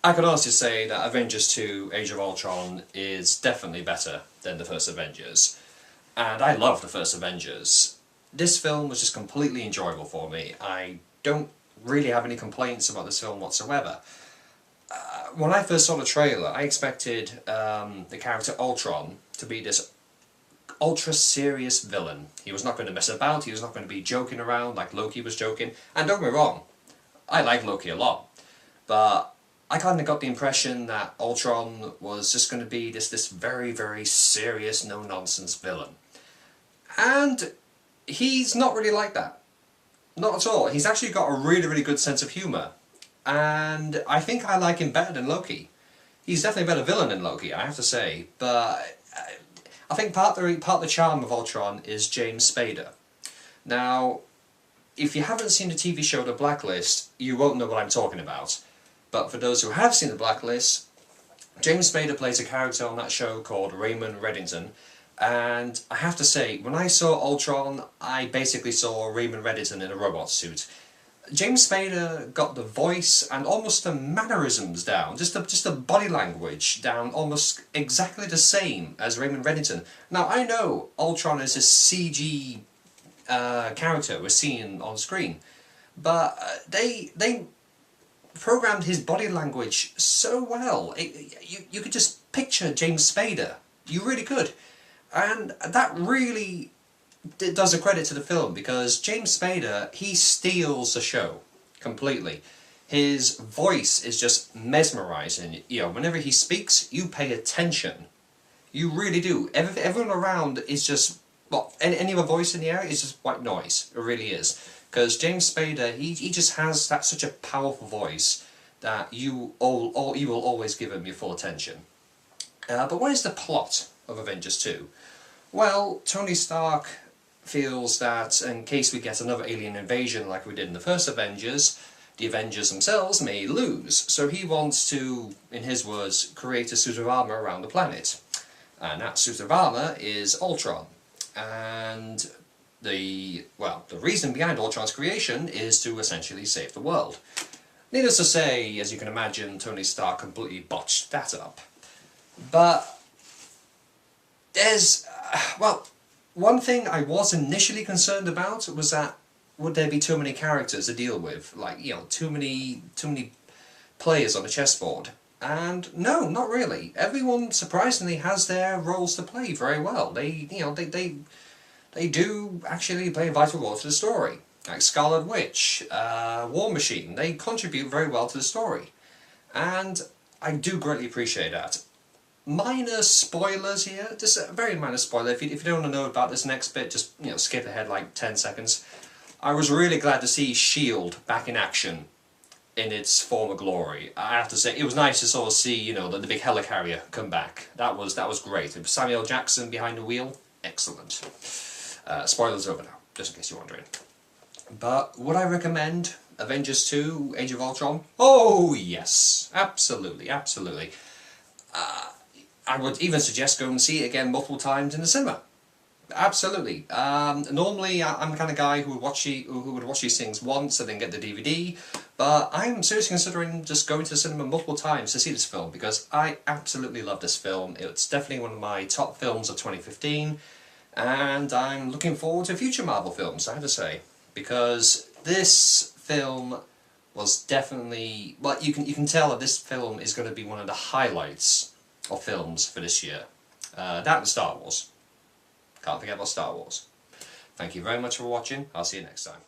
I could honestly say that Avengers 2 Age of Ultron is definitely better than the first Avengers. And I love the first Avengers. This film was just completely enjoyable for me. I don't really have any complaints about this film whatsoever. When I first saw the trailer, I expected the character Ultron to be this ultra-serious villain. He was not going to mess about, he was not going to be joking around like Loki was joking. And don't get me wrong, I like Loki a lot. But I kind of got the impression that Ultron was just going to be this very, very serious, no-nonsense villain. And he's not really like that. Not at all. He's actually got a really, really good sense of humour. And I think I like him better than Loki. He's definitely a better villain than Loki, I have to say. But I think part of the charm of Ultron is James Spader. Now, if you haven't seen the TV show The Blacklist, you won't know what I'm talking about. But for those who have seen The Blacklist, James Spader plays a character on that show called Raymond Reddington. And I have to say, when I saw Ultron, I basically saw Raymond Reddington in a robot suit. James Spader got the voice and almost the mannerisms down, just the body language down almost exactly the same as Raymond Reddington. Now I know Ultron is a CG character we're seeing on screen, but they programmed his body language so well. You could just picture James Spader. You really could. And that really does a credit to the film, because James Spader, he steals the show completely. His voice is just mesmerising. You know, whenever he speaks, you pay attention. You really do. Everyone around is just, well, any other voice in the area is just white noise. It really is. Because James Spader, he just has such a powerful voice that you will always give him your full attention. But what is the plot of Avengers 2? Well, Tony Stark feels that in case we get another alien invasion like we did in the first Avengers, the Avengers themselves may lose. So he wants to, in his words, create a suit of armour around the planet. And that suit of armour is Ultron. And the reason behind Ultron's creation is to essentially save the world. Needless to say, as you can imagine, Tony Stark completely botched that up. But there's, well, one thing I was initially concerned about was that would there be too many characters to deal with, like, you know, too many players on the chessboard. And no, not really. Everyone surprisingly has their roles to play very well. They do actually play a vital role to the story. Like Scarlet Witch, War Machine, they contribute very well to the story. And I do greatly appreciate that. Minor spoilers here, just a very minor spoiler. If you don't want to know about this next bit, just skip ahead like 10 seconds. I was really glad to see S.H.I.E.L.D. back in action in its former glory. I have to say, it was nice to sort of see, the big helicarrier come back. That was great. With Samuel L. Jackson behind the wheel, excellent. Spoilers over now, just in case you're wondering. But would I recommend Avengers 2 Age of Ultron? Oh yes, absolutely, absolutely. I would even suggest go and see it again multiple times in the cinema. Absolutely. Normally I'm the kind of guy who would watch these things once and then get the DVD, but I'm seriously considering just going to the cinema multiple times to see this film, because I absolutely love this film. It's definitely one of my top films of 2015, and I'm looking forward to future Marvel films, I have to say, because this film was definitely, well, you can tell that this film is going to be one of the highlights of films for this year. That and Star Wars. Can't forget about Star Wars. Thank you very much for watching. I'll see you next time.